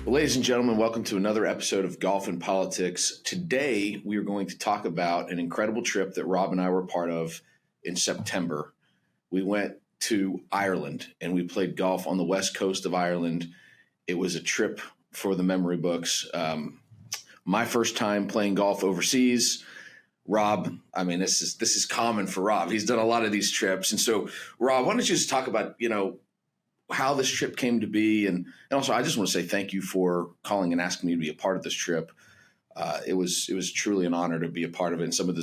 Ladies and gentlemen, welcome to another episode of Golf and Politics. Today, we are going to talk about an incredible trip that Rob and I were part of in September. We went to Ireland and we played golf on the west coast of Ireland. It was a trip for the memory books. My first time playing golf overseas. Rob, I mean, this is common for Rob. He's done a lot of these trips. And so, Rob, why don't you just talk about, how this trip came to be. And also, I just want to say thank you for calling and asking me to be a part of this trip. It was truly an honor to be a part of it. And some of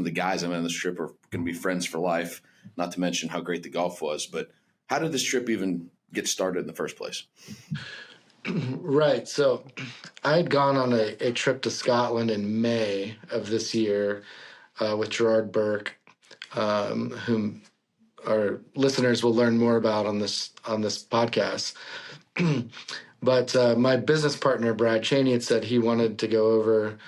the guys I met on this trip are going to be friends for life, not to mention how great the golf was. But how did this trip even get started in the first place? Right. So I had gone on a trip to Scotland in May of this year with Gerard Burke, whom our listeners will learn more about on this podcast. But my business partner, Brad Cheney, had said he wanted to go over.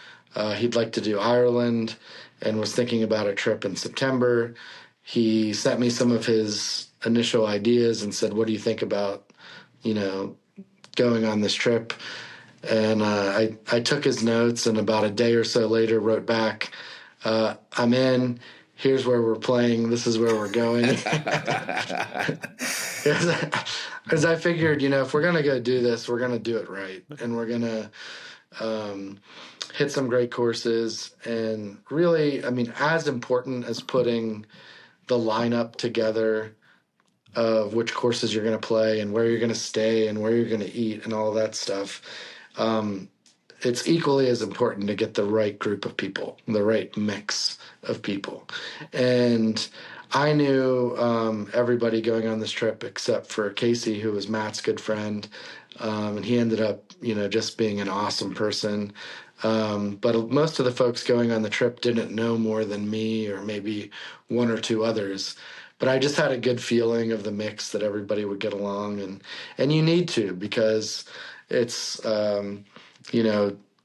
He'd like to do Ireland and was thinking about a trip in September. He sent me some of his initial ideas and said, what do you think about, going on this trip? And I took his notes, and about a day or so later wrote back, I'm in. Here's where we're playing. This is where we're going. Because I figured, if we're going to go do this, we're going to do it right. And we're going to hit some great courses. And really, as important as putting the lineup together of which courses you're going to play and where you're going to stay and where you're going to eat and all that stuff, it's equally as important to get the right group of people, the right mix of people. And I knew everybody going on this trip except for Casey, who was Matt's good friend. And he ended up, just being an awesome person. But most of the folks going on the trip didn't know more than me or maybe one or two others. But I just had a good feeling of the mix that everybody would get along. And you need to, because it's 11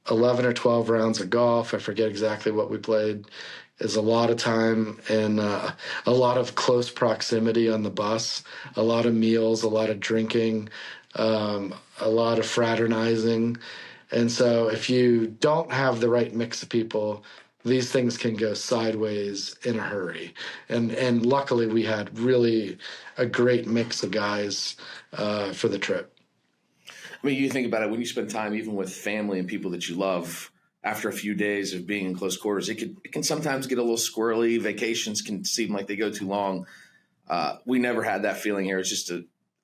or 12 rounds of golf. I forget exactly what we played. Is a lot of time and a lot of close proximity on the bus, a lot of meals, a lot of drinking, a lot of fraternizing. And so if you don't have the right mix of people, these things can go sideways in a hurry. And luckily we had really a great mix of guys for the trip. You think about it, when you spend time even with family and people that you love, after a few days of being in close quarters, it can sometimes get a little squirrely. Vacations can seem like they go too long. We never had that feeling here. It's just,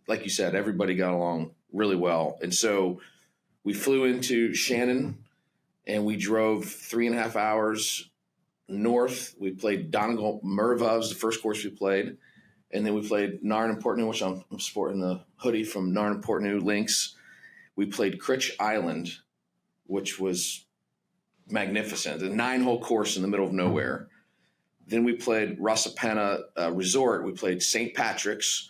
like you said, everybody got along really well. And so we flew into Shannon and we drove 3.5 hours north. We played Donegal Merva, was the first course we played. And then we played Narn and Portneuf, which I'm sporting the hoodie from Narn and Portneuf Links. We played Critch Island, which was magnificent, a 9-hole course in the middle of nowhere. Then we played Rossapana Resort. We played St. Patrick's,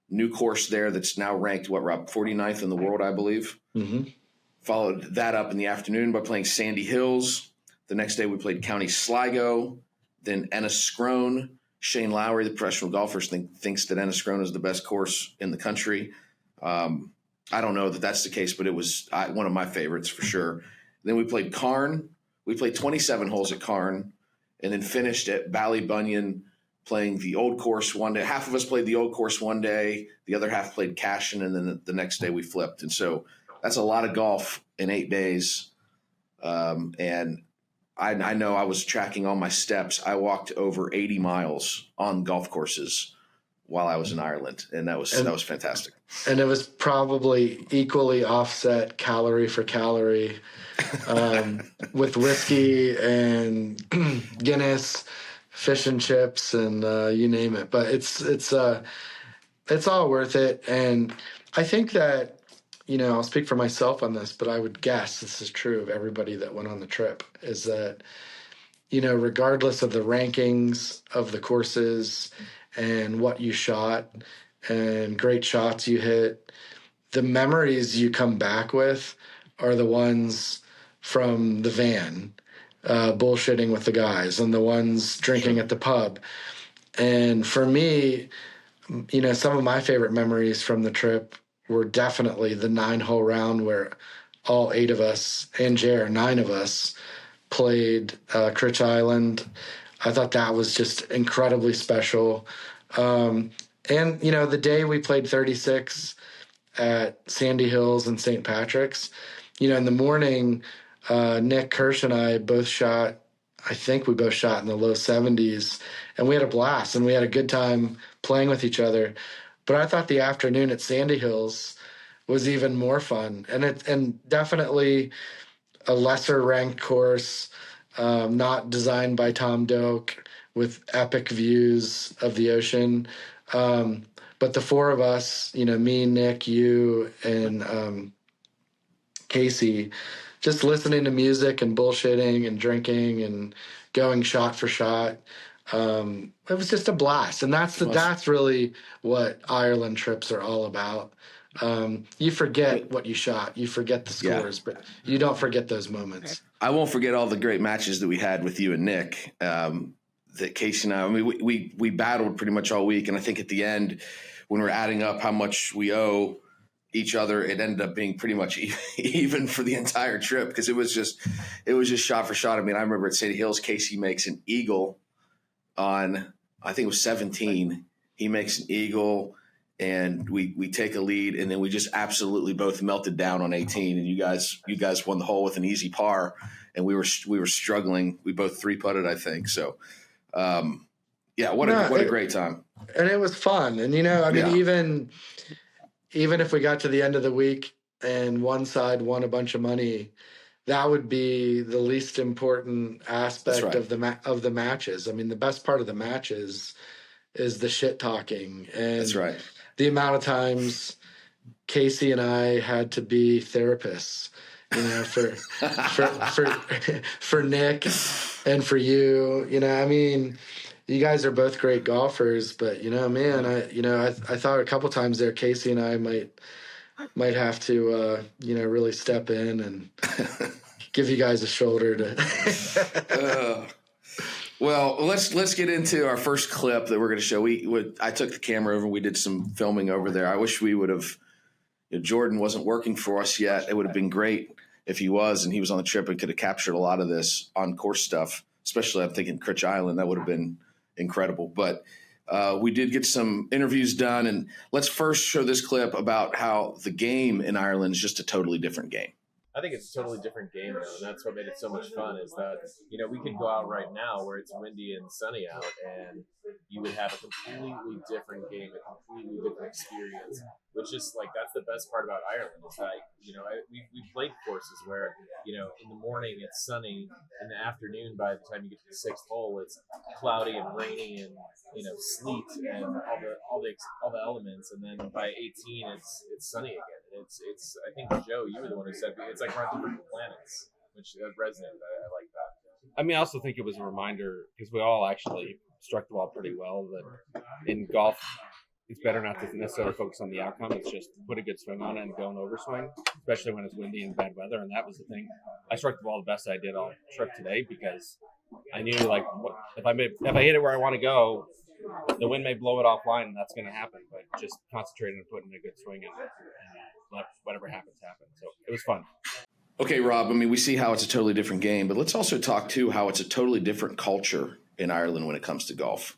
new course there that's now ranked, Rob, 49th in the world, I believe. Mm-hmm. Followed that up in the afternoon by playing Sandy Hills. The next day we played County Sligo, then Enniscrone. Shane Lowry, the professional golfer, thinks that Enniscrone is the best course in the country. I don't know that that's the case, but it was one of my favorites for sure. Then we played Carn. We played 27 holes at Carn and then finished at Ballybunion playing the old course one day. Half of us played the old course one day. The other half played Cashin, and then the next day we flipped. And so that's a lot of golf in 8 days. And I know I was tracking all my steps. I walked over 80 miles on golf courses while I was in Ireland, and that was fantastic. And it was probably equally offset calorie for calorie with whiskey and Guinness, fish and chips, and you name it. But it's all worth it. And I think that, I'll speak for myself on this, but I would guess this is true of everybody that went on the trip, is that, regardless of the rankings of the courses and what you shot and great shots you hit, the memories you come back with are the ones from the van, bullshitting with the guys, and the ones drinking at the pub. And for me, some of my favorite memories from the trip were definitely the 9-hole round where all 8 of us, and Jer, 9 of us, played Critch Island. I thought that was just incredibly special. And, the day we played 36 at Sandy Hills and St. Patrick's, in the morning, Nick Kirsch and I think we both shot in the low 70s, and we had a blast and we had a good time playing with each other. But I thought the afternoon at Sandy Hills was even more fun, and definitely a lesser ranked course, not designed by Tom Doak, with epic views of the ocean. But the 4 of us, me, Nick, you, and Casey, just listening to music and bullshitting and drinking and going shot for shot. It was just a blast, and that's really what Ireland trips are all about. You forget what you shot, you forget the scores, but you don't forget those moments. I won't forget all the great matches that we had with you and Nick. That Casey and I mean, we battled pretty much all week, and I think at the end, when we're adding up how much we owe each other, it ended up being pretty much even for the entire trip, because it was just shot for shot. I mean, I remember at Sandy Hills, Casey makes an eagle on, I think it was 17. He makes an eagle, and we take a lead, and then we just absolutely both melted down on 18. And you guys won the hole with an easy par, and we were struggling. We both 3-putted, I think. So, what a great time. And it was fun. And even if we got to the end of the week and one side won a bunch of money, that would be the least important aspect of the matches. I mean, the best part of the matches is the shit talking, and that's right. The amount of times Casey and I had to be therapists, for Nick and for you. I mean, you guys are both great golfers, but I thought a couple times there, Casey and I might have to really step in and give you guys a shoulder to. Well, let's get into our first clip that we're going to show. I took the camera over. We did some filming over there. I wish we would have. Jordan wasn't working for us yet. It would have been great if he was, and he was on the trip and could have captured a lot of this on course stuff. Especially, I'm thinking Critch Island. That would have been incredible. But we did get some interviews done, and let's first show this clip about how the game in Ireland is just a totally different game. I think it's a totally different game, though, and that's what made it so much fun, is that, we could go out right now where it's windy and sunny out, and you would have a completely different game, a completely different experience, which is, that's the best part about Ireland, is that, we played courses where, in the morning it's sunny, in the afternoon, by the time you get to the 6th hole, it's cloudy and rainy and, sleet and all the elements, and then by 18 it's sunny again. It's I think, Joe, you were the one who said it's like we're on different planets, which resonated. I like that. I mean, I also think it was a reminder, because we all actually struck the ball pretty well, that in golf it's better not to necessarily focus on the outcome. It's just put a good swing on it and go an overswing, especially when it's windy and bad weather. And that was the thing. I struck the ball the best I did all trip today, because I knew, if I hit it where I want to go, the wind may blow it offline, and that's going to happen. But just concentrating on putting a good swing in it, and let whatever happens happen. So it was fun. Okay, Rob, I mean, we see how it's a totally different game, but let's also talk, too, how it's a totally different culture in Ireland when it comes to golf.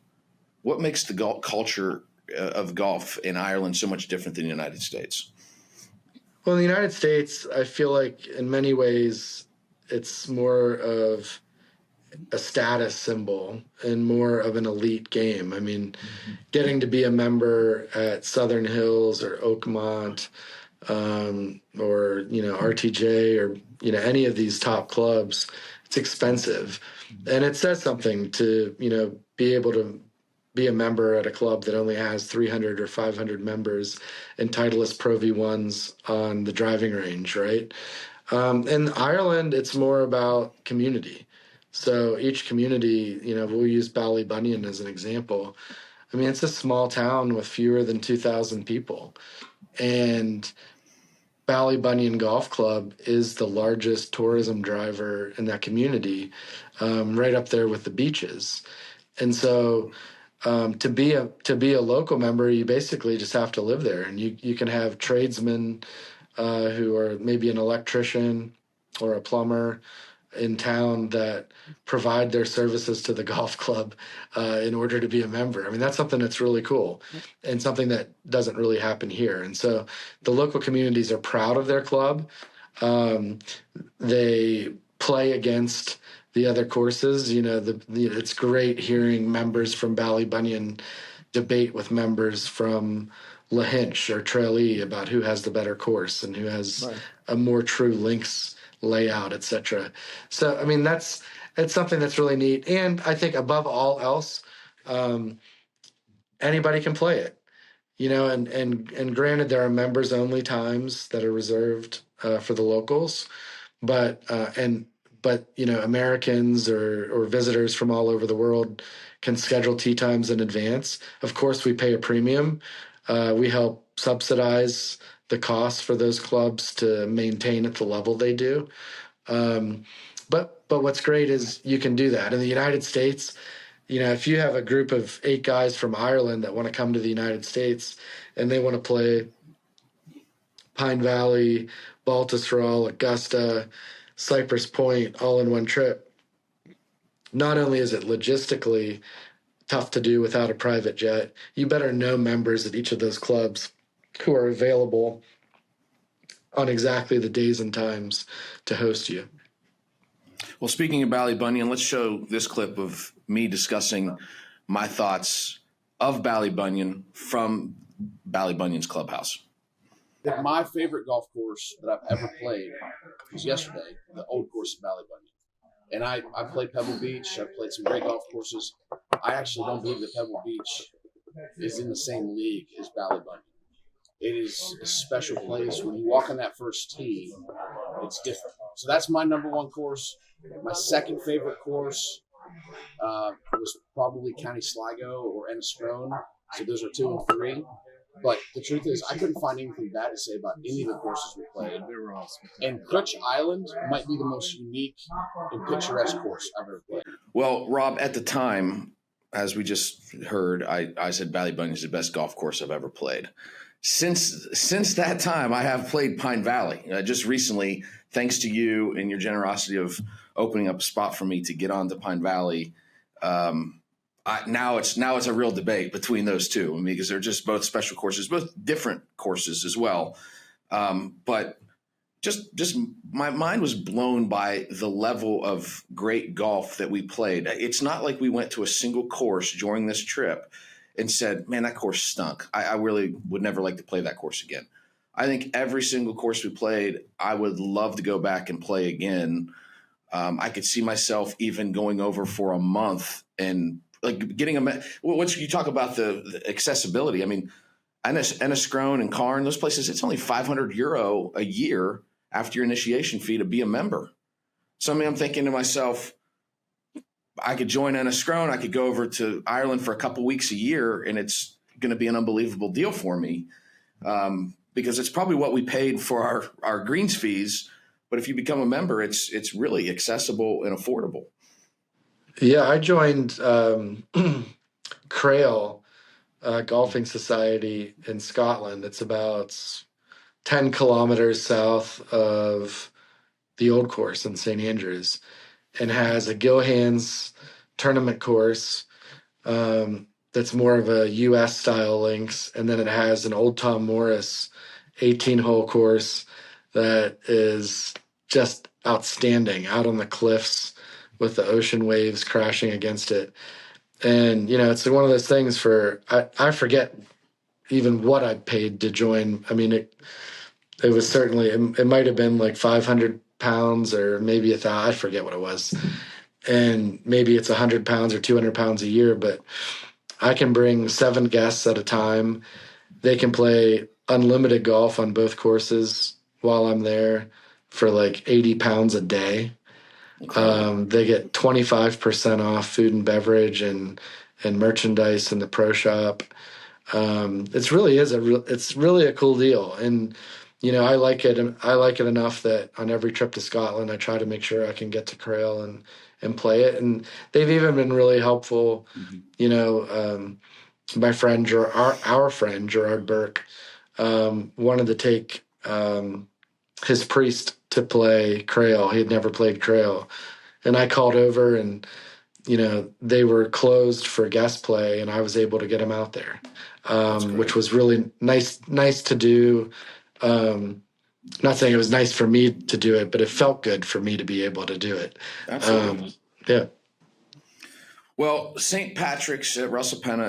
What makes the culture of golf in Ireland so much different than the United States? Well, in the United States, I feel like in many ways it's more of a status symbol and more of an elite game. I mean, getting to be a member at Southern Hills or Oakmont, or RTJ, or any of these top clubs, it's expensive, and it says something to be able to be a member at a club that only has 300 or 500 members and Titleist Pro V1s on the driving range, right? In Ireland, it's more about community. So each community, we'll use Ballybunion as an example. I mean, it's a small town with fewer than 2,000 people. And Ballybunion Golf Club is the largest tourism driver in that community, right up there with the beaches. And so To be a local member, you basically just have to live there, and you can have tradesmen who are maybe an electrician or a plumber in town that provide their services to the golf club in order to be a member. I mean, that's something that's really cool and something that doesn't really happen here. And so the local communities are proud of their club. They play against the other courses. You know, it's great hearing members from Ballybunion debate with members from Lahinch or Tralee about who has the better course and who has a more true links layout, etc. So, I mean, it's something that's really neat. And I think above all else, anybody can play it. You know, and granted, there are members only times that are reserved for the locals, but you know, Americans or visitors from all over the world can schedule tee times in advance. Of course, we pay a premium. We help subsidize the costs for those clubs to maintain at the level they do. But what's great is you can do that in the United States. You know, if you have a group of 8 guys from Ireland that want to come to the United States and they want to play Pine Valley, Baltusrol, Augusta, Cypress Point all in one trip, not only is it logistically tough to do without a private jet, you better know members at each of those clubs who are available on exactly the days and times to host you. Well, speaking of Ballybunion, let's show this clip of me discussing my thoughts of Ballybunion from Ballybunion's clubhouse. My favorite golf course that I've ever played was yesterday, the old course of Ballybunion. And I played Pebble Beach. I've played some great golf courses. I actually don't believe that Pebble Beach is in the same league as Ballybunion. It is a special place. When you walk on that first tee, it's different. So that's my number one course. My second favorite course was probably County Sligo or Enniscrone. So those are 2 and 3. But the truth is, I couldn't find anything bad to say about any of the courses we played. They were awesome. And Crutch Island might be the most unique and picturesque course I've ever played. Well, Rob, at the time, as we just heard, I said Ballybunion is the best golf course I've ever played. Since that time, I have played Pine Valley. Just recently, thanks to you and your generosity of opening up a spot for me to get onto Pine Valley. Now it's a real debate between those two. I mean, because they're just both special courses, both different courses as well. But just my mind was blown by the level of great golf that we played. It's not like we went to a single course during this trip and said, man, that course stunk. I really would never like to play that course again. I think every single course we played, I would love to go back and play again. I could see myself even going over for a month and like getting once you talk about the accessibility. I mean, Enniscrone and Cairn, those places, it's only €500 a year after your initiation fee to be a member. So I mean, I'm thinking to myself, I could join Enniscrone. I could go over to Ireland for a couple weeks a year, and it's going to be an unbelievable deal for me because it's probably what we paid for our greens fees. But if you become a member, it's really accessible and affordable. Yeah, I joined Crail Golfing Society in Scotland. It's about 10 kilometers south of the old course in St. Andrews, and has a Gilhan's tournament course that's more of a U.S. style links, and then it has an Old Tom Morris 18-hole course that is just outstanding out on the cliffs with the ocean waves crashing against it. And, you know, it's one of those things I forget even what I paid to join. I mean, it was certainly, it might have been like 500 pounds or maybe 1,000, I forget what it was. And maybe it's 100 pounds or 200 pounds a year, but I can bring 7 guests at a time. They can play unlimited golf on both courses while I'm there for like 80 pounds a day. They get 25% off food and beverage and merchandise in the pro shop. It's really a cool deal. And, you know, I like it enough that on every trip to Scotland, I try to make sure I can get to Crail and play it. And they've even been really helpful. My friend, our friend Gerard Burke, wanted to take his priest to play Crail. He had never played Crail. And I called over, and they were closed for guest play, and I was able to get him out there, which was really nice to do. Not saying it was nice for me to do it, but it felt good for me to be able to do it. Absolutely. Yeah. Well, St. Patrick's at Russell Penna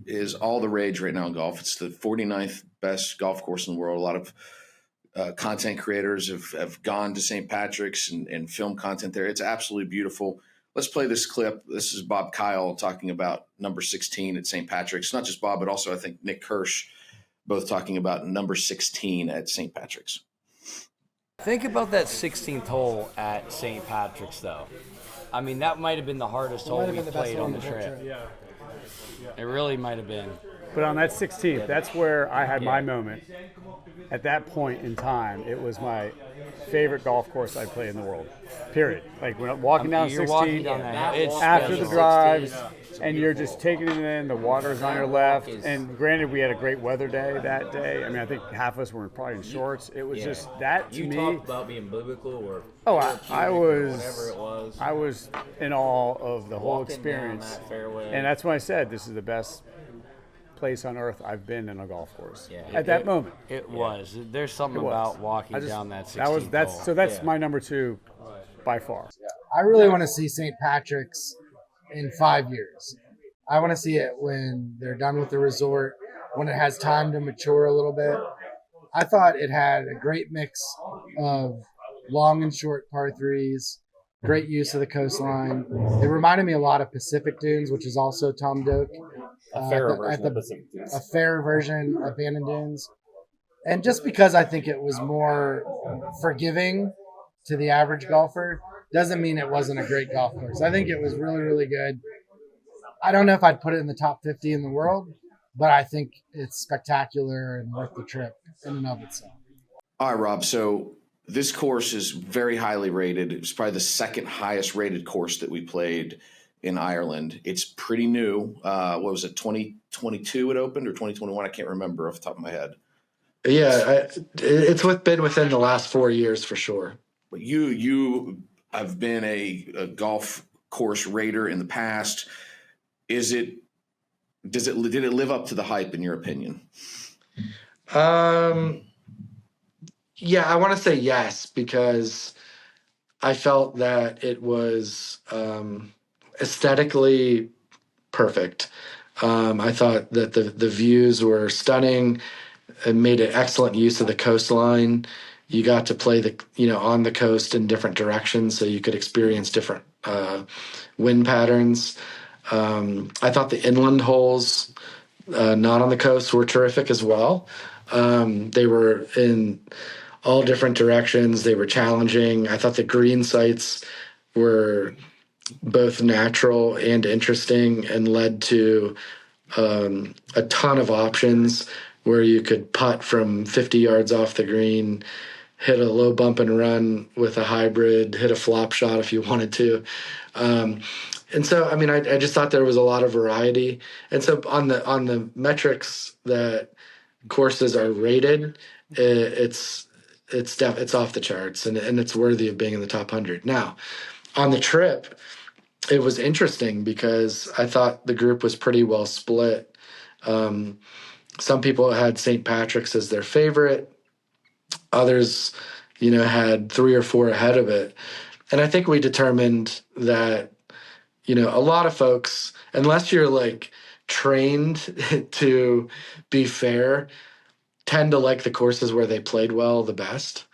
is all the rage right now in golf. It's the 49th best golf course in the world. A lot of content creators have gone to St. Patrick's and filmed content there. It's absolutely beautiful. Let's play this clip. This is Bob Kyle talking about number 16 at St. Patrick's. Not just Bob, but also I think Nick Kirsch, both talking about number 16 at St. Patrick's. Think about that 16th hole at St. Patrick's, though. I mean, that might have been the hardest hole we played on the trip. Yeah. It really might have been. But on that 16th, that's where I had my moment. At that point in time, it was my favorite golf course I played in the world. Period. Like when I'm walking down 16, walking down that hill. It's after special. the drives, and you're just taking it in. The water's on your left. And granted, we had a great weather day that day. I mean, I think half of us were probably in shorts. It was just that to you me. talked about being biblical or I was whatever it was. I was in awe of the whole Walking experience, down that fairway. and that's when I said this is the best place on earth I've been in a golf course. Yeah. At that moment, It was. There's something It was. about walking down that 16th hole. That's my number two by far. I really want to see St. Patrick's in 5 years. I want to see it when they're done with the resort, when it has time to mature a little bit. I thought it had a great mix of long and short par threes, great use of the coastline. It reminded me a lot of Pacific Dunes, which is also Tom Doak. A fairer version of Pacific Dunes. A fair version of Bandon Dunes. And just because I think it was more forgiving to the average golfer doesn't mean it wasn't a great golf course. I think it was really, really good. I don't know if I'd put it in the top 50 in the world, but I think it's spectacular and worth the trip in and of itself. All right, Rob. So this course is very highly rated. It was probably the second highest rated course that we played in Ireland. It's pretty new. What was it, 2022 it opened or 2021? I can't remember off the top of my head. Yeah, it's been within the last 4 years for sure. But you have been a golf course rater in the past. Did it live up to the hype in your opinion? Yeah, I want to say yes, because I felt that it was aesthetically perfect. I thought that the views were stunning. It made an excellent use of the coastline. You got to play on the coast in different directions, so you could experience different wind patterns. I thought the inland holes, not on the coast, were terrific as well. They were in all different directions. They were challenging. I thought the green sites were both natural and interesting and led to a ton of options where you could putt from 50 yards off the green, hit a low bump and run with a hybrid, hit a flop shot if you wanted to. And so, I mean, I just thought there was a lot of variety. And so on the metrics that courses are rated, it's off the charts, and it's worthy of being in the top 100. Now, on the trip, it was interesting because I thought the group was pretty well split. Some people had St. Patrick's as their favorite. Others, had 3 or 4 ahead of it. And I think we determined that, a lot of folks, unless you're like trained to be fair, tend to like the courses where they played well the best.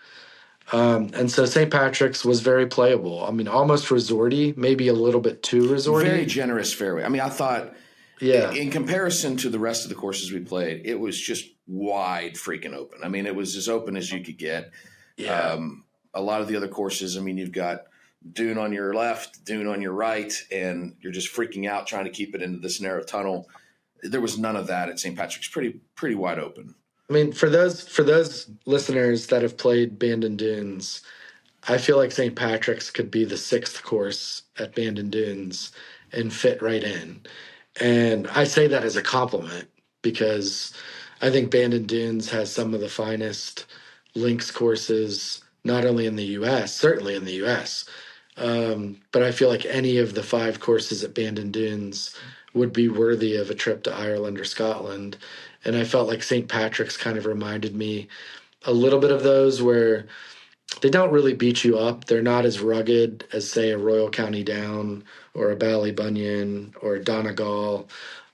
And so St. Patrick's was very playable. I mean, almost resorty, maybe a little bit too resorty. Very generous fairway. I mean, I thought, in comparison to the rest of the courses we played, it was just wide freaking open. I mean, it was as open as you could get. Yeah. A lot of the other courses, I mean, you've got dune on your left, dune on your right, and you're just freaking out trying to keep it into this narrow tunnel. There was none of that at St. Patrick's. Pretty wide open. I mean, for those listeners that have played Bandon Dunes, I feel like St. Patrick's could be the 6th course at Bandon Dunes and fit right in. And I say that as a compliment because I think Bandon Dunes has some of the finest links courses, not only in the U.S., certainly in the U.S., but I feel like any of the 5 courses at Bandon Dunes would be worthy of a trip to Ireland or Scotland. And I felt like St. Patrick's kind of reminded me a little bit of those where they don't really beat you up. They're not as rugged as, say, a Royal County Down or a Ballybunion or a Donegal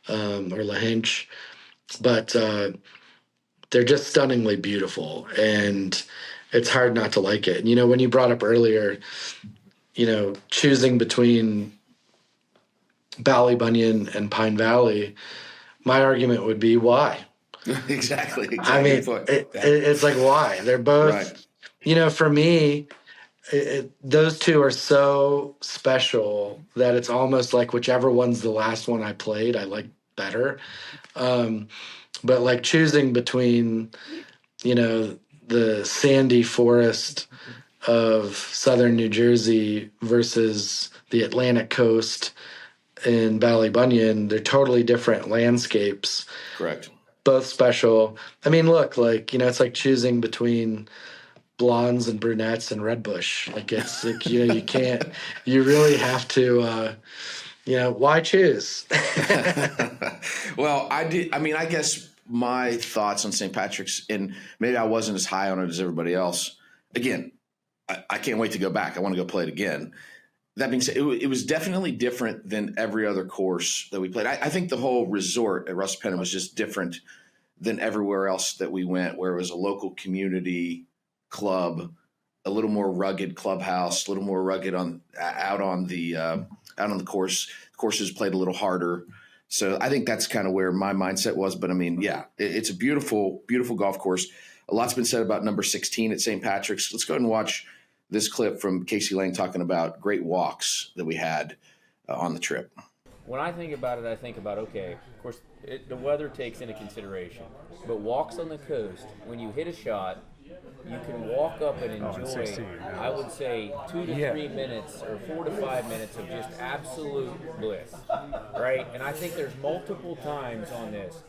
or Lahinch, but they're just stunningly beautiful, and it's hard not to like it. And, you know, when you brought up earlier, you know, choosing between Ballybunion and Pine Valley, my argument would be why? Exactly. I mean, it's like, why? They're both, Right. you know, for me, those two are so special that it's almost like whichever one's the last one I played, I like better. But like choosing between, you know, the sandy forest of southern New Jersey versus the Atlantic coast in Ballybunion, they're totally different landscapes. Correct. Both special. I mean, look, like, you know, it's like choosing between blondes and brunettes and redbush. Like, it's like, you know, you really have to, you know, why choose? Well, I guess my thoughts on St. Patrick's, and maybe I wasn't as high on it as everybody else. Again, I can't wait to go back. I want to go play it again. That being said, it was definitely different than every other course that we played. I think the whole resort at Russell Penn was just different than everywhere else that we went, where it was a local community club, a little more rugged clubhouse, a little more rugged out on the course. Courses played a little harder. So I think that's kind of where my mindset was. But I mean, yeah, it's a beautiful, beautiful golf course. A lot's been said about number 16 at St. Patrick's. Let's go ahead and watch this clip from Casey Lang talking about great walks that we had on the trip. When I think about it, I think about, okay, of course, the weather takes into consideration. But walks on the coast, when you hit a shot, you can walk up and enjoy, 16, yeah. I would say, 2 to 3 minutes or 4 to 5 minutes of just absolute bliss, right? And I think there's multiple times on this.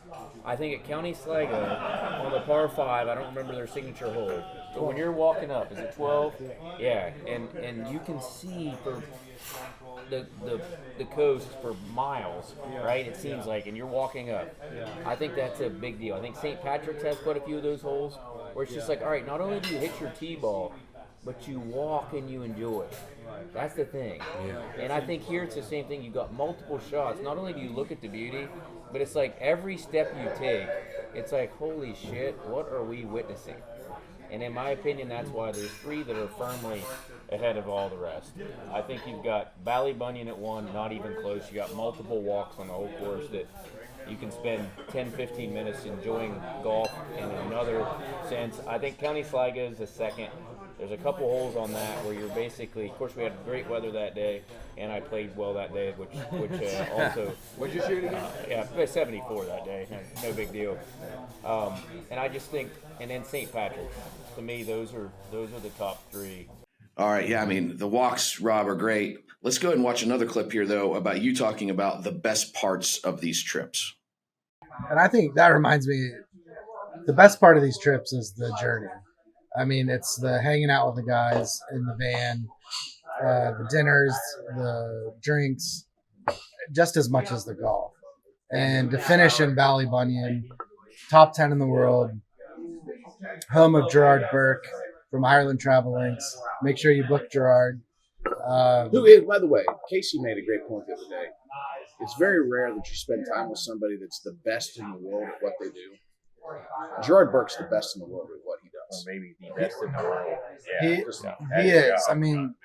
I think at County Sligo, on the par 5, I don't remember their signature hole, but when you're walking up, is it 12? Yeah, and you can see for the coast for miles, right? It seems like, and you're walking up. I think that's a big deal. I think St. Patrick's has quite a few of those holes where it's just like, all right, not only do you hit your tee ball, but you walk and you enjoy. That's the thing. And I think here it's the same thing. You've got multiple shots. Not only do you look at the beauty, but it's like every step you take, it's like, holy shit, what are we witnessing? And in my opinion, that's why there's 3 that are firmly ahead of all the rest. I think you've got Ballybunion at 1, not even close. You got multiple walks on the whole course that you can spend 10, 15 minutes enjoying golf in another sense. I think County Sligo is the second. There's a couple holes on that where you're basically, of course, we had great weather that day, and I played well that day, which also. What'd you shoot again? Yeah, 74 that day. No big deal. And I just think, and then St. Patrick's. To me, those are the top 3. All right. Yeah. I mean, the walks, Rob, are great. Let's go ahead and watch another clip here, though, about you talking about the best parts of these trips. And I think that reminds me, the best part of these trips is the journey. I mean, it's the hanging out with the guys in the van, the dinners, the drinks, just as much as the golf. And to finish in Ballybunion, top 10 in the world, home of Gerard Burke from Ireland Travel Links. Make sure you book Gerard. Who is, by the way, Casey made a great point the other day. It's very rare that you spend time with somebody that's the best in the world at what they do. Gerard Burke's the best in the world at what he does. Or maybe the best in the world. He is. I mean,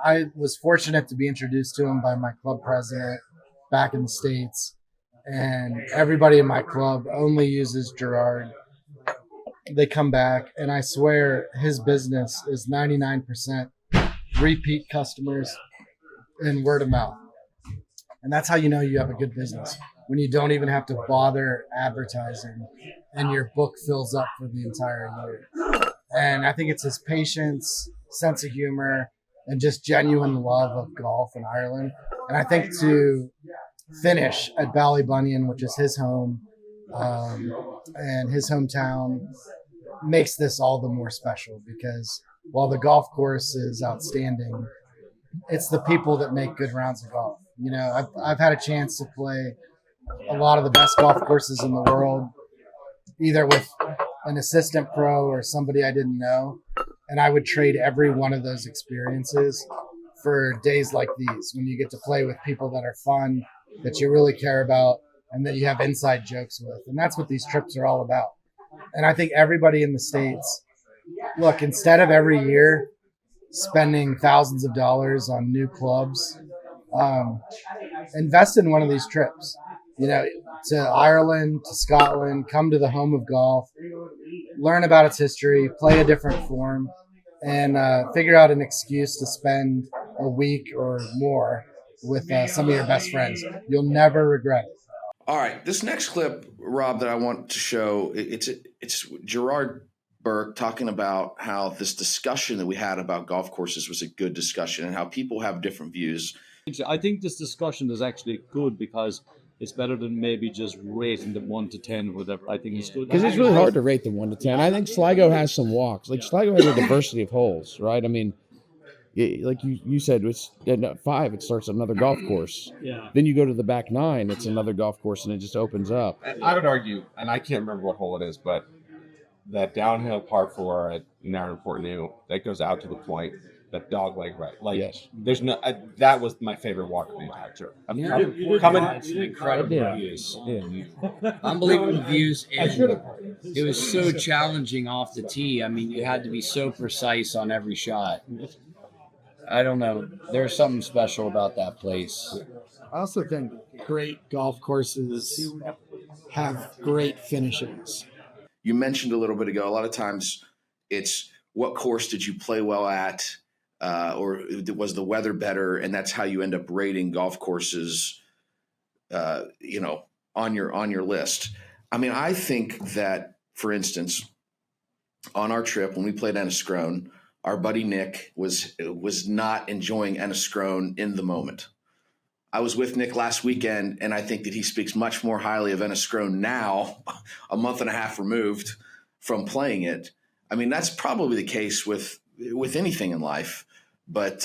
I was fortunate to be introduced to him by my club president back in the States. And everybody in my club only uses Gerard. They come back, and I swear his business is 99% repeat customers and word of mouth. And that's how you know you have a good business, when you don't even have to bother advertising and your book fills up for the entire year. And I think it's his patience, sense of humor, and just genuine love of golf in Ireland. And I think to finish at Ballybunion, which is his home and his hometown, makes this all the more special, because while the golf course is outstanding, it's the people that make good rounds of golf. You know, I've had a chance to play a lot of the best golf courses in the world, either with an assistant pro or somebody I didn't know. And I would trade every one of those experiences for days like these, when you get to play with people that are fun, that you really care about, and that you have inside jokes with. And that's what these trips are all about. And I think everybody in the States, look, instead of every year spending thousands of dollars on new clubs, invest in one of these trips, you know, to Ireland, to Scotland, come to the home of golf, learn about its history, play a different form, and figure out an excuse to spend a week or more with some of your best friends. You'll never regret it. All right, this next clip, Rob, that I want to show, it's Gerard Burke talking about how this discussion that we had about golf courses was a good discussion, and how people have different views. I think this discussion is actually good, because it's better than maybe just rating them 1 to 10, whatever. I think it's good. Because it's really hard to rate them 1 to 10. I think Sligo has some walks. Like, Sligo has a diversity of holes, right? I mean, like you said, it's at 5, it starts another golf course. Yeah. Then you go to the back 9, it's another golf course, and it just opens up. I would argue, and I can't remember what hole it is, but that downhill par 4 at Narren-Port New that goes out to the point, that dog leg right. Like, yes. There's no. that was my favorite walk of the entire trip. It's incredible views. Yeah. Unbelievable views. And it was so challenging off the tee. I mean, you had to be so precise on every shot. I don't know. There's something special about that place. I also think great golf courses have great finishes. You mentioned a little bit ago, a lot of times it's what course did you play well at, or was the weather better, and that's how you end up rating golf courses, on your list. I mean, I think that, for instance, on our trip when we played Enniscrone, our buddy Nick was not enjoying Enniscrone in the moment. I was with Nick last weekend, and I think that he speaks much more highly of Enniscrone now, a month and a half removed from playing it. I mean, that's probably the case with anything in life. But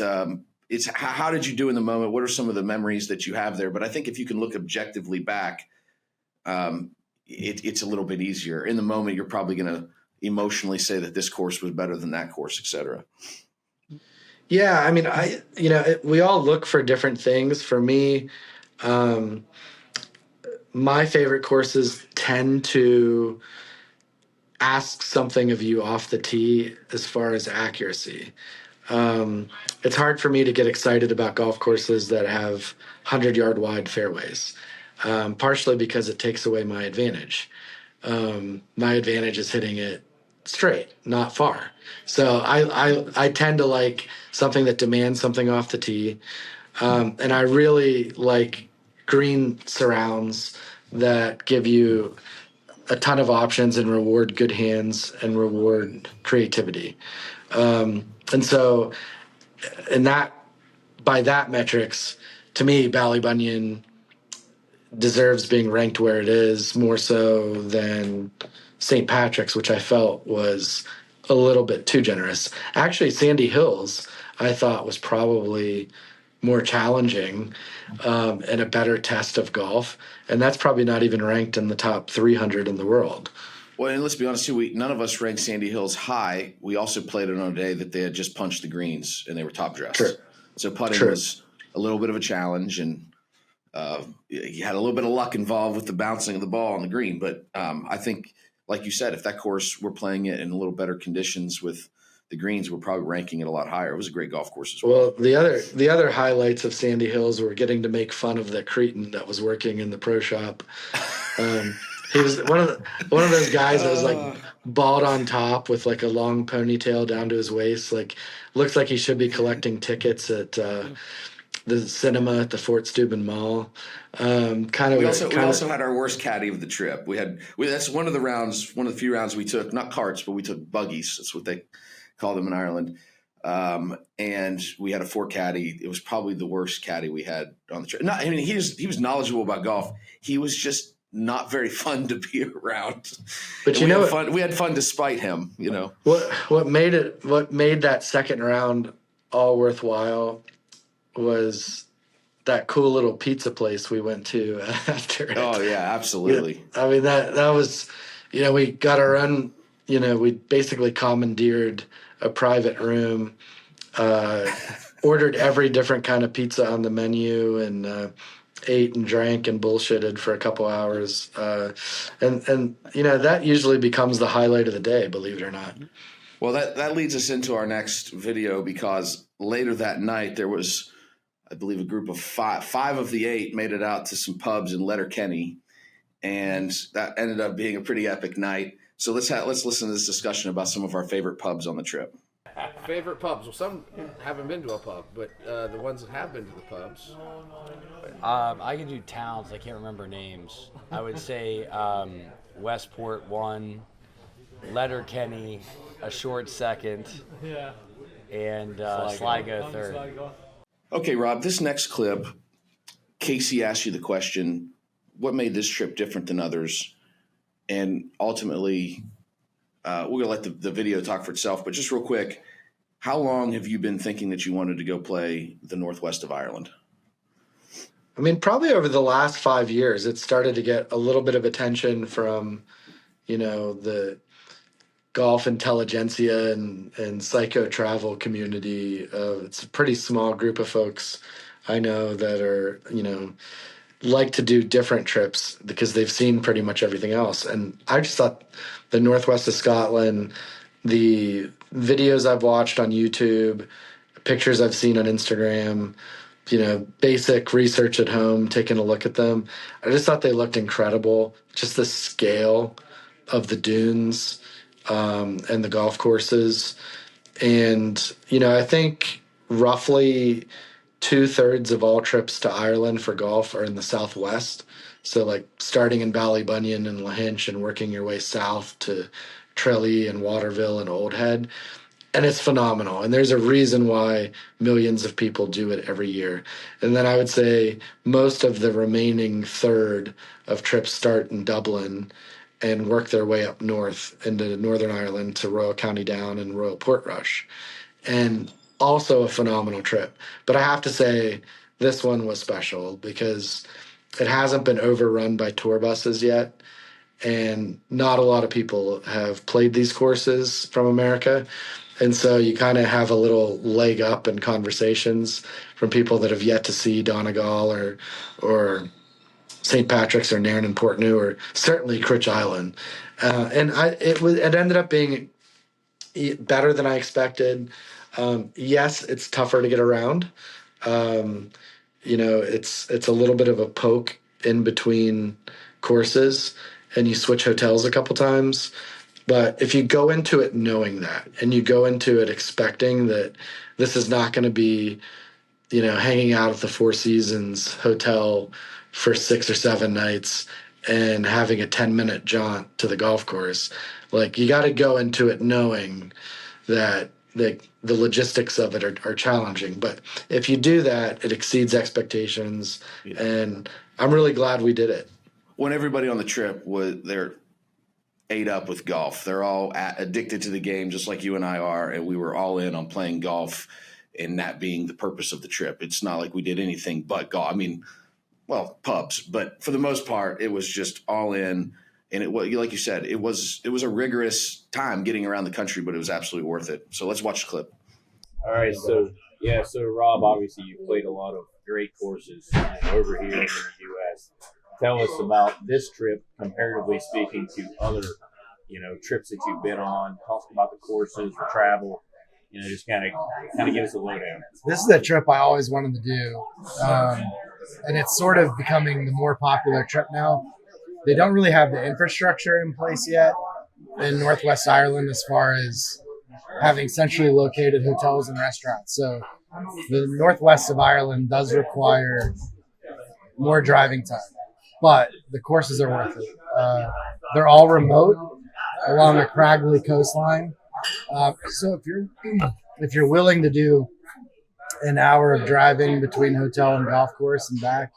it's how did you do in the moment? What are some of the memories that you have there? But I think if you can look objectively back, it's a little bit easier. In the moment, you're probably going to emotionally say that this course was better than that course, et cetera. Yeah, I mean, we all look for different things. For me, my favorite courses tend to ask something of you off the tee as far as accuracy. It's hard for me to get excited about golf courses that have 100-yard wide fairways, partially because it takes away my advantage. My advantage is hitting it straight, not far. So I tend to like something that demands something off the tee. And I really like green surrounds that give you a ton of options and reward good hands and reward creativity. And so by that metrics, to me, Ballybunion deserves being ranked where it is, more so than St. Patrick's, which I felt was a little bit too generous. Actually, Sandy Hills, I thought, was probably more challenging and a better test of golf. And that's probably not even ranked in the top 300 in the world. Well, and let's be honest, too, none of us ranked Sandy Hills high. We also played it on a day that they had just punched the greens and they were top dressed. True. So putting was a little bit of a challenge, and you had a little bit of luck involved with the bouncing of the ball on the green. But I think, like you said, if that course we're playing it in a little better conditions with the greens, we're probably ranking it a lot higher. It was a great golf course as well. Well, the other highlights of Sandy Hills were getting to make fun of the cretin that was working in the pro shop. He was one of those guys that was like bald on top with like a long ponytail down to his waist. Like, looks like he should be collecting tickets at the cinema at the Fort Steuben Mall. We also had our worst caddy of the trip. That's one of the rounds, one of the few rounds we took, not carts, but we took buggies. That's what they call them in Ireland. And we had a 4 caddy. It was probably the worst caddy we had on the trip. He was knowledgeable about golf. He was just not very fun to be around. But we had fun despite him. What made that second round all worthwhile was that cool little pizza place we went to after it. Oh yeah, absolutely. I mean that was, we got our own. We basically commandeered a private room, ordered every different kind of pizza on the menu, and ate and drank and bullshitted for a couple hours. And that usually becomes the highlight of the day, believe it or not. Well, that leads us into our next video, because later that night there was, I believe, a group of five of the 8 made it out to some pubs in Letterkenny, and that ended up being a pretty epic night. So let's listen to this discussion about some of our favorite pubs on the trip. Favorite pubs? Well, some haven't been to a pub, but the ones that have been to the pubs. I can do towns. I can't remember names. I would say Westport 1, Letterkenny a short second, and Sligo third. Okay, Rob, this next clip, Casey asked you the question, what made this trip different than others? And ultimately, we're going to let the video talk for itself, but just real quick, how long have you been thinking that you wanted to go play the northwest of Ireland? I mean, probably over the last 5 years, it started to get a little bit of attention from, the golf intelligentsia and psycho travel community. It's a pretty small group of folks I know that are, like to do different trips because they've seen pretty much everything else. And I just thought the northwest of Scotland, the videos I've watched on YouTube, pictures I've seen on Instagram, basic research at home, taking a look at them, I just thought they looked incredible. Just the scale of the dunes and the golf courses. And, I think roughly 2/3 of all trips to Ireland for golf are in the southwest. So like starting in Ballybunion and Lahinch and working your way south to Tralee and Waterville and Old Head. And it's phenomenal. And there's a reason why millions of people do it every year. And then I would say most of the remaining third of trips start in Dublin and work their way up north into Northern Ireland to Royal County Down and Royal Portrush. And also a phenomenal trip. But I have to say this one was special because it hasn't been overrun by tour buses yet. And not a lot of people have played these courses from America. And so you kind of have a little leg up in conversations from people that have yet to see Donegal or St. Patrick's or Nairn and Portneuf or certainly Critch Island. And it ended up being better than I expected. Yes, it's tougher to get around. It's a little bit of a poke in between courses, and you switch hotels a couple times. But if you go into it knowing that, and you go into it expecting that this is not going to be, hanging out at the Four Seasons Hotel for 6 or 7 nights and having a 10-minute jaunt to the golf course, like you got to go into it knowing that the logistics of it are challenging. But if you do that, it exceeds expectations, and I'm really glad we did it. When everybody on the trip they're ate up with golf. They're all addicted to the game, just like you and I are, and we were all in on playing golf, and that being the purpose of the trip. It's not like we did anything but golf. I mean, well, pubs, but for the most part, it was just all in. And it was, like you said, it was a rigorous time getting around the country, but it was absolutely worth it. So let's watch the clip. All right, so Rob, obviously you played a lot of great courses over here in the U.S. Tell us about this trip, comparatively speaking to other, trips that you've been on. Talk about the courses, the travel. Just kind of give us a lowdown. This is a trip I always wanted to do, and it's sort of becoming the more popular trip now. They don't really have the infrastructure in place yet in Northwest Ireland as far as having centrally located hotels and restaurants. So The northwest of Ireland does require more driving time, but the courses are worth it. They're all remote along a craggly coastline. So if you're willing to do an hour of driving between hotel and golf course and back,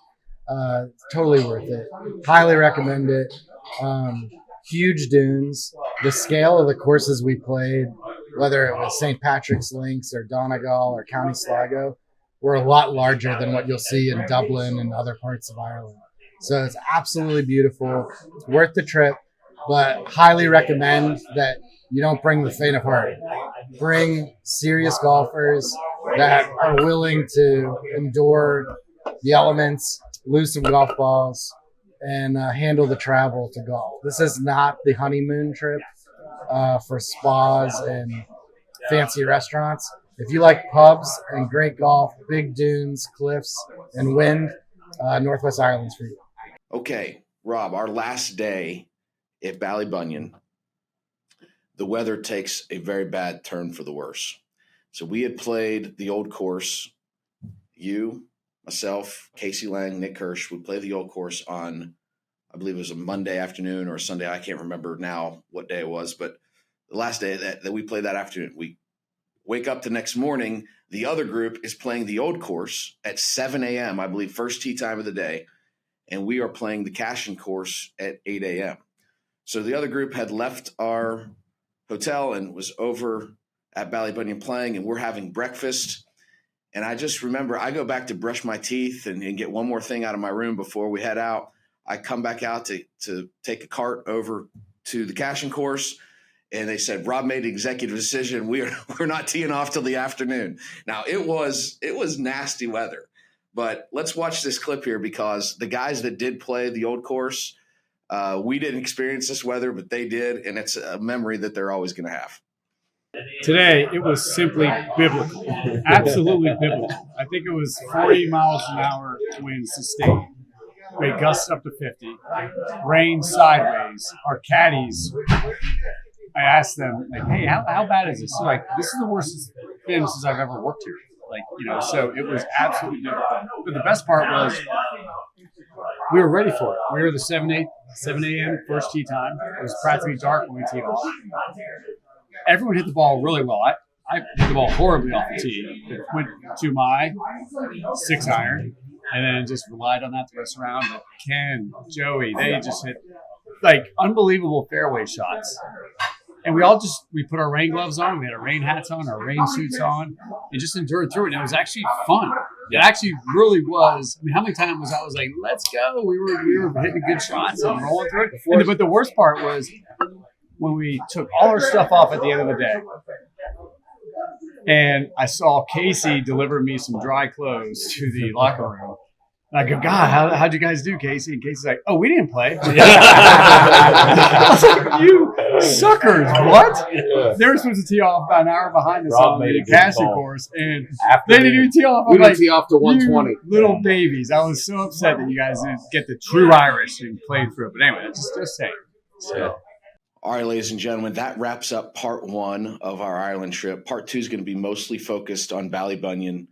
totally worth it. Highly recommend it. Huge dunes. The scale of the courses we played, whether it was St. Patrick's Links or Donegal or County Sligo, were a lot larger than what you'll see in Dublin and other parts of Ireland. So it's absolutely beautiful. It's worth the trip, but highly recommend that you don't bring the faint of heart. Bring serious golfers that are willing to endure the elements, lose some golf balls, and handle the travel to golf. This is not the honeymoon trip for spas and fancy restaurants. If you like pubs and great golf, big dunes, cliffs, and wind, Northwest Ireland's for you. Okay, Rob, our last day at Ballybunion, the weather takes a very bad turn for the worse. So we had played the old course. You, myself, Casey Lang, Nick Kirsch, we played the old course on, I believe it was a Monday afternoon or a Sunday. I can't remember now what day it was, but the last day that we played that afternoon, we wake up the next morning. The other group is playing the old course at 7 a.m., I believe, first tee time of the day. And we are playing the Cashin course at 8 a.m. So the other group had left our hotel and was over at Ballybunion playing, and we're having breakfast. And I just remember I go back to brush my teeth and get one more thing out of my room before we head out. I come back out to take a cart over to the Cashin course, and they said, Rob made an executive decision. We're not teeing off till the afternoon. Now, it was nasty weather. But let's watch this clip here because the guys that did play the old course, we didn't experience this weather, but they did, and it's a memory that they're always going to have. Today, it was simply biblical, absolutely biblical. I think it was 40 miles an hour winds sustained. We had gusts up to 50, rain sideways. Our caddies, I asked them, like, hey, how bad is this? So, like, this is the worst it's been since I've ever worked here. Like, so it was absolutely difficult. But the best part was we were ready for it. We were the 7 a.m. first tee time. It was practically dark when we teed off. Everyone hit the ball really well. I hit the ball horribly off the tee. It went to my 6-iron and then just relied on that the rest of the round. But Ken, Joey, they just hit like unbelievable fairway shots. And we put our rain gloves on, we had our rain hats on, our rain suits on, and just endured through it. And it was actually fun. It actually really was. I mean, how many times I was like, let's go. We were hitting good shots and rolling through it. But the worst part was when we took all our stuff off at the end of the day. And I saw Casey deliver me some dry clothes to the locker room. And I go, God, how'd you guys do, Casey? And Casey's like, oh, we didn't play. I was like, you suckers, what? They were supposed to tee off about an hour behind us on the Cashin course, and they didn't even tee off. We didn't tee off to 120. Little babies. I was so upset that you guys didn't get the true Irish and played through it. But anyway, just saying. So. All right, ladies and gentlemen, that wraps up part one of our Ireland trip. Part two is going to be mostly focused on Ballybunion.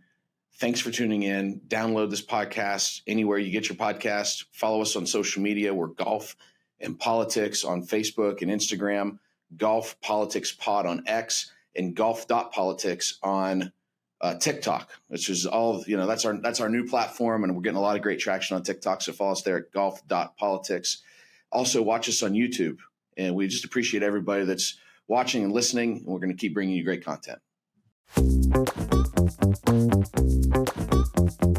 Thanks for tuning in. Download this podcast anywhere you get your podcast. Follow us on social media. We're Golf and Politics on Facebook and Instagram, Golf Politics Pod on X, and golf.politics on TikTok, which is all, that's our new platform, and we're getting a lot of great traction on TikTok. So follow us there at golf.politics. Also, watch us on YouTube. And we just appreciate everybody that's watching and listening. And we're going to keep bringing you great content.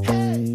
Hey.